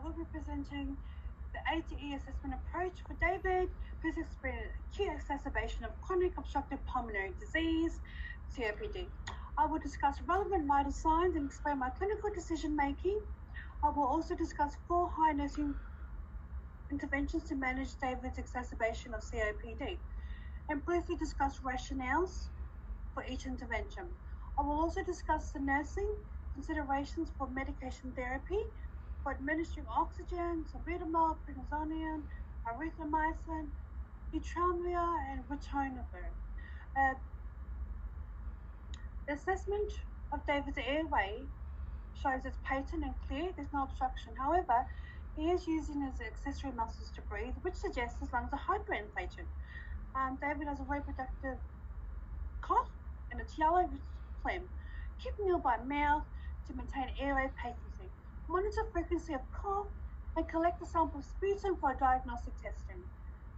will be presenting the ATE assessment approach for David, who's experienced acute exacerbation of chronic obstructive pulmonary disease, COPD. I will discuss relevant vital signs and explain my clinical decision making. I will also discuss 4 high nursing interventions to manage David's exacerbation of COPD and briefly discuss rationales for each intervention. I will also discuss the nursing considerations for medication therapy for administering oxygen, salbutamol, prednisone, erythromycin, ytterbium, and ritonavir. The assessment of David's airway shows it's patent and clear, there's no obstruction. However, he is using his accessory muscles to breathe, which suggests his lungs are hyperinflated. David has a reproductive cough and it's yellow with phlegm. Keep nearby mouth to maintain airway patency. Monitor frequency of cough and collect a sample of sputum for diagnostic testing.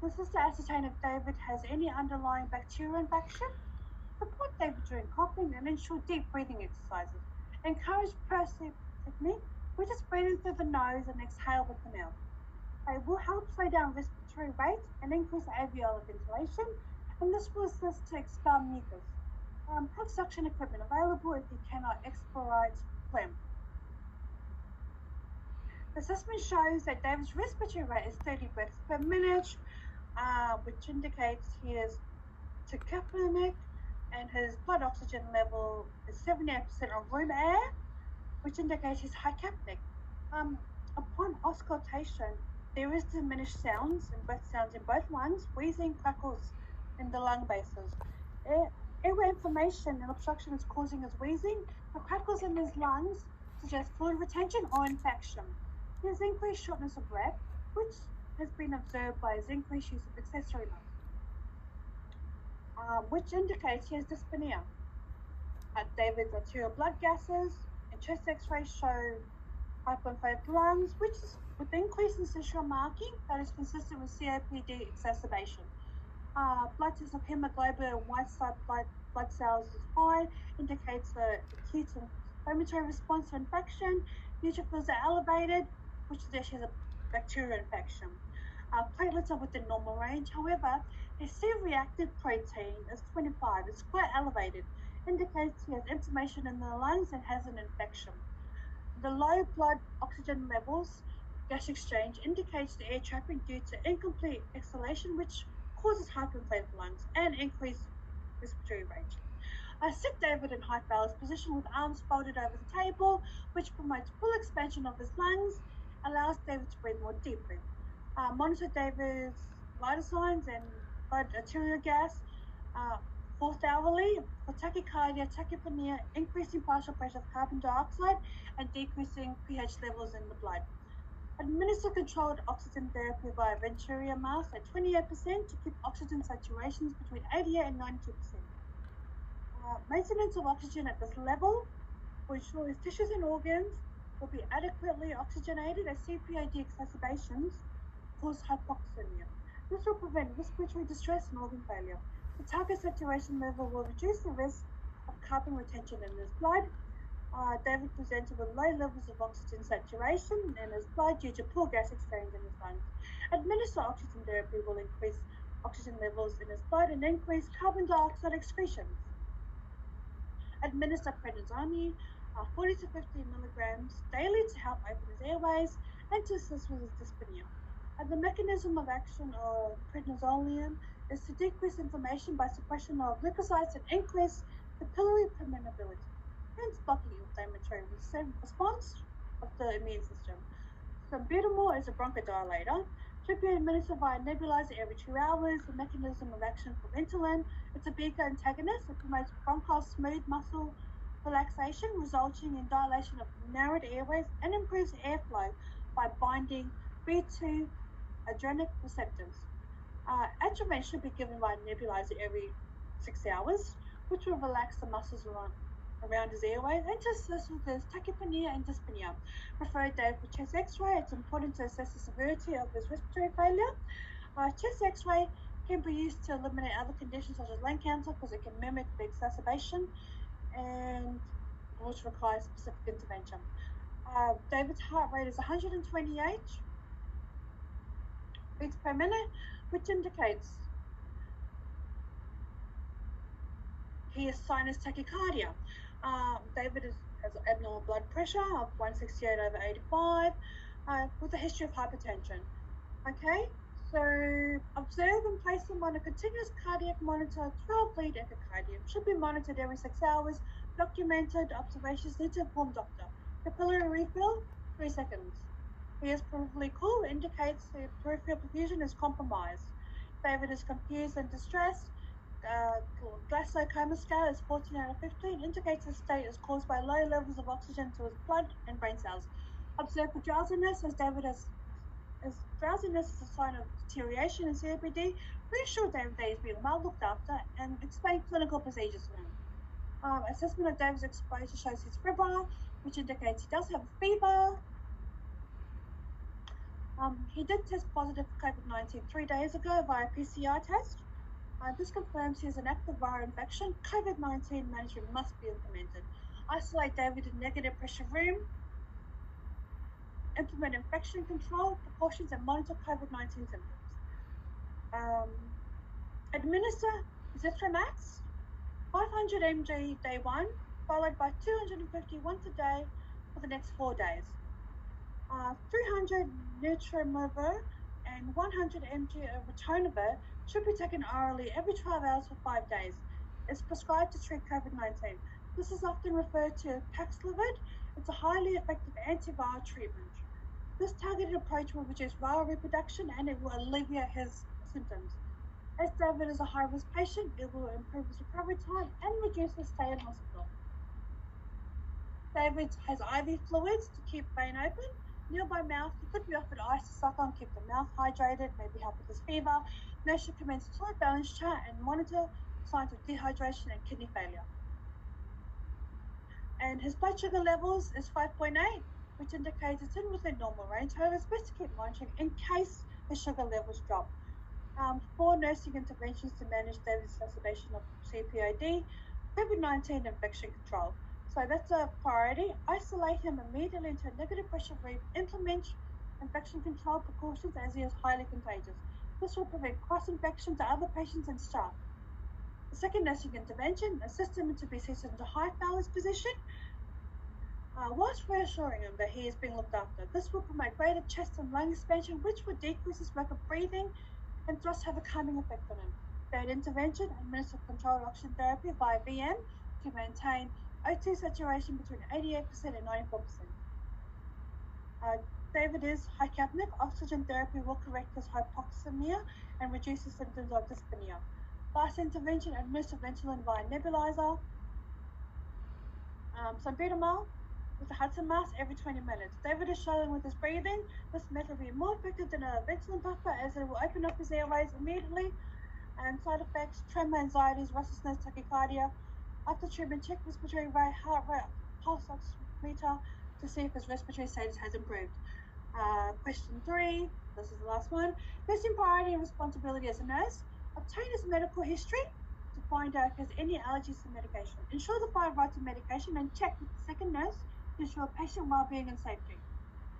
This is to ascertain if David has any underlying bacterial infection. Support David during coughing and ensure deep breathing exercises. Encourage Percept technique, which is breathing through the nose and exhale with the mouth. It will help slow down respiratory rate and increase alveolar ventilation, and this will assist to expel mucus. Have suction equipment available if you cannot expirate phlegm. The assessment shows that David's respiratory rate is 30 breaths per minute, which indicates he is tachypneic, and his blood oxygen level is 78% of room air, which indicates he's hycapnic. Upon auscultation, there is diminished sounds and breath sounds in both lungs, wheezing, crackles in the lung bases. Airway inflammation and obstruction is causing his wheezing. The crackles in his lungs suggest fluid retention or infection. He has increased shortness of breath, which has been observed by his increased use of accessory muscles, which indicates he has dyspnea. David's arterial blood gases and chest x-rays show hyperinflated lungs, which is with increased interstitial marking that is consistent with COPD exacerbation. Blood test of hemoglobin and white blood cells is high, indicates the acute inflammatory response to infection. Neutrophils are elevated, which suggests he has a bacterial infection. Platelets are within normal range. However, his C-reactive protein is 25. It's quite elevated. Indicates he has inflammation in the lungs and has an infection. The low blood oxygen levels, gas exchange, indicates the air trapping due to incomplete exhalation, which causes hyperinflated lungs and increased respiratory rate. Sit David in high phallus position with arms folded over the table, which promotes full expansion of his lungs, allows David to breathe more deeply. Monitor David's vital signs and blood arterial gas 4th hourly for tachycardia, tachypnea, increasing partial pressure of carbon dioxide, and decreasing pH levels in the blood. Administer controlled oxygen therapy via Venturi mask at 28% to keep oxygen saturations between 88 and 92%. Maintenance of oxygen at this level will ensure his tissues and organs will be adequately oxygenated as COPD exacerbations cause hypoxemia. This will prevent respiratory distress and organ failure. The target saturation level will reduce the risk of carbon retention in his blood. David presented with low levels of oxygen saturation in his blood due to poor gas exchange in his lungs. Administer oxygen therapy will increase oxygen levels in his blood and increase carbon dioxide excretions. Administer prednisone 40 to 50 milligrams daily to help open his airways and to assist with his dyspnea. The mechanism of action of prednisolone is to decrease inflammation by suppression of leukocytes and increase capillary permeability, hence blocking inflammatory response of the immune system. Salbutamol is a bronchodilator, should be administered via nebulizer every 2 hours. The mechanism of action for Ventolin, it's a beta antagonist. It promotes bronchial smooth muscle relaxation, resulting in dilation of narrowed airways and improves airflow by binding B2 adrenic receptors. Atrovent should be given by nebulizer every 6 hours, which will relax the muscles around his airway and to assist with his tachypnea and dyspnea. Refer Dave for chest x-ray. It's important to assess the severity of his respiratory failure. Chest x-ray can be used to eliminate other conditions such as lung cancer because it can mimic the exacerbation and which requires specific intervention. David's heart rate is 128 beats per minute, which indicates he has sinus tachycardia. David has abnormal blood pressure of 168/85 with a history of hypertension. Okay, so observe and place him on a continuous cardiac monitor, 12-lead echocardiogram. Should be monitored every 6 hours. Documented observations need to inform doctor. Capillary refill, 3 seconds. He is peripherally cool, indicates the peripheral perfusion is compromised. David is confused and distressed. Glasgow Coma scale is 14/15, indicates his state is caused by low levels of oxygen to his blood and brain cells. Observe for drowsiness, as David has drowsiness is a sign of deterioration in COPD. Reassure David that he's being well looked after and explain clinical procedures to him. Assessment of David's exposure shows he's febrile, which indicates he does have a fever. He did test positive for COVID-19 3 days ago via PCR test. This confirms he has an active viral infection. COVID-19 management must be implemented. Isolate David in negative pressure room. Implement infection control precautions and monitor COVID-19 symptoms. Administer Zithromax, 500 mg day 1, followed by 250 once a day for the next 4 days. 300 Nutrimovir and 100 mg of ritonavir should be taken orally every 12 hours for 5 days. It's prescribed to treat COVID-19. This is often referred to as Paxlovid. It's a highly effective antiviral treatment. This targeted approach will reduce viral reproduction and it will alleviate his symptoms. As David is a high-risk patient, it will improve his recovery time and reduce his stay in hospital. David has IV fluids to keep vein open. Nearby mouth, he could be offered ice to suck on, keep the mouth hydrated, maybe help with his fever. Nurse should commence fluid balance chart and monitor signs of dehydration and kidney failure. And his blood sugar levels is 5.8, which indicates it's in within normal range. However, it's best to keep monitoring in case the sugar levels drop. 4 nursing interventions to manage David's exacerbation of COPD, COVID-19 infection control. So that's a priority. Isolate him immediately into a negative pressure room. Implement infection control precautions as he is highly contagious. This will prevent cross-infection to other patients and staff. The second nursing intervention, assist him to be seated into high Fowler's position, whilst reassuring him that he is being looked after. This will promote greater chest and lung expansion, which will decrease his rapid breathing and thus have a calming effect on him. Third intervention, administer controlled oxygen therapy via VM to maintain O2 saturation between 88% and 94%. David is hypopneic. Oxygen therapy will correct his hypoxemia and reduce the symptoms of dyspnea. Last intervention, administer Ventolin via nebulizer. Salbutamol with a Hudson mask every 20 minutes. David is struggling with his breathing. This method will be more effective than a Ventolin buffer as it will open up his airways immediately. And side effects, tremor, anxieties, restlessness, tachycardia. After treatment, check respiratory rate, heart rate, pulse oximeter to see if his respiratory status has improved. Question 3, this is the last one. Nursing priority and responsibility as a nurse. Obtain his medical history to find out if there's any allergies to medication. Ensure the file right to medication and check with the second nurse to ensure patient well-being and safety.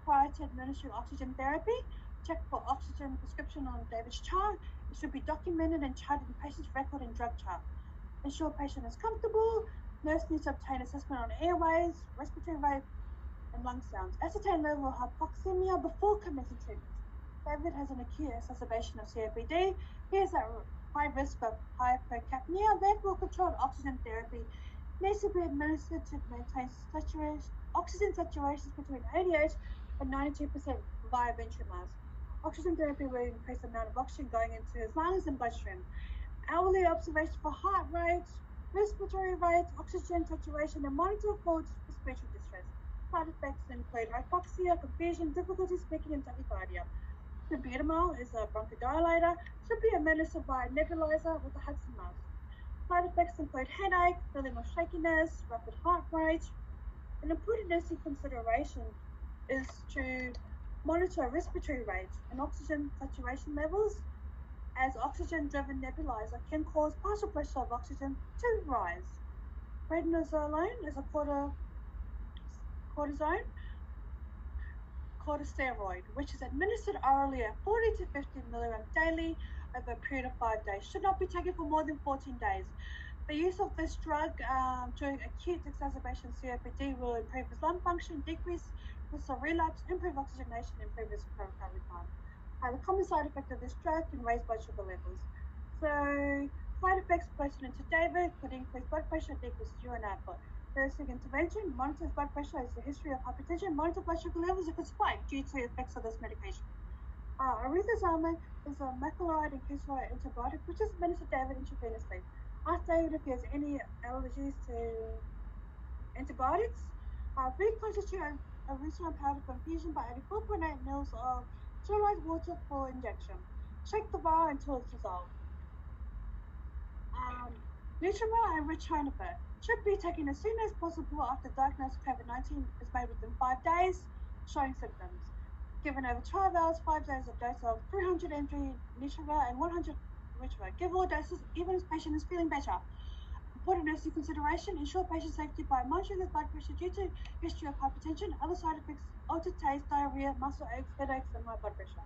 Prior to administering oxygen therapy, check for oxygen prescription on David's chart. It should be documented and charted in patient's record and drug chart. Ensure patient is comfortable. Nurse needs to obtain assessment on airways, respiratory rate, and lung sounds. Ascertain level of hypoxemia before commencing treatment. David has an acute exacerbation of COPD. He is at high risk of hypercapnia, therefore controlled oxygen therapy needs to be administered to maintain oxygen saturations between 88 and 92% via ventral. Oxygen therapy will increase the amount of oxygen going into his lungs and bloodstream. Hourly observation for heart rate, respiratory rate, oxygen saturation, and monitor for respiratory distress. Side effects include hypoxia, confusion, difficulty speaking, and tachycardia. Salbutamol is a bronchodilator, should be administered by a nebulizer with a Hudson mask. Side effects include headache, feeling of shakiness, rapid heart rate. An important nursing consideration is to monitor respiratory rate and oxygen saturation levels, as oxygen-driven nebulizer can cause partial pressure of oxygen to rise. Prednisolone is a cortisone corticosteroid, which is administered orally at 40 to 50 milligrams daily over a period of 5 days. Should not be taken for more than 14 days. The use of this drug during acute exacerbation of COPD will improve his lung function, decrease risk of relapse, improve oxygenation, improve his recovery time. The common side effect of this drug can raise blood sugar levels. So, side effects pertinent to David could increase blood pressure, decrease urine output. Basic intervention, monitor blood pressure as a history of hypertension, monitor blood sugar levels if it's spiked due to effects of this medication. Erythrozyme is a macrolide and kestoid antibiotic which is administered to David intravenously. Ask David if he has any allergies to antibiotics. Reconstitute erythrozyme powder for infusion by adding 4.8 ml of sterilized water for injection. Shake the vial until it's dissolved. Nutrimour and ritonavir should be taken as soon as possible after diagnosis of COVID-19 is made within 5 days, showing symptoms. Given over 12 hours, 5 days of dose of 300 mg Nutrimour and 100 ritonavir. Give all doses even if patient is feeling better. Important nursing consideration, ensure patient safety by monitoring his blood pressure due to history of hypertension, other side effects, altered taste, diarrhea, muscle aches, headaches, and high blood pressure.